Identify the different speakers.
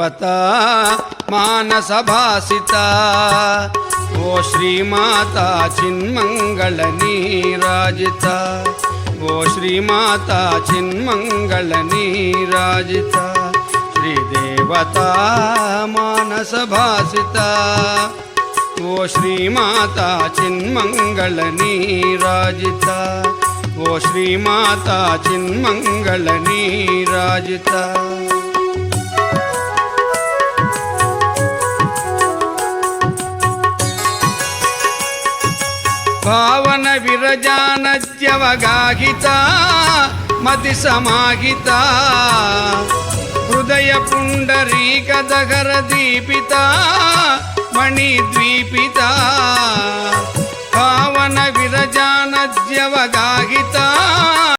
Speaker 1: దేవతా మానసభాసితా ఓ శ్రీమాతా చిన్మంగళ నీరాజిత ఓ శ్రీమాతా చిన్మంగళ నీరాజిత శ్రీదేవతా మానసభాసిత ఓ శ్రీమాతా చిన్మంగళ నీరాజిత ఓ శ్రీమాతా చిన్మంగళ నీరాజిత భావన విరజానద్యవగాహిత మతి సమాహిత హృదయ పుండరీకదగర దీపిత మణిద్వీపిత భావన విరజానద్యవగాహిత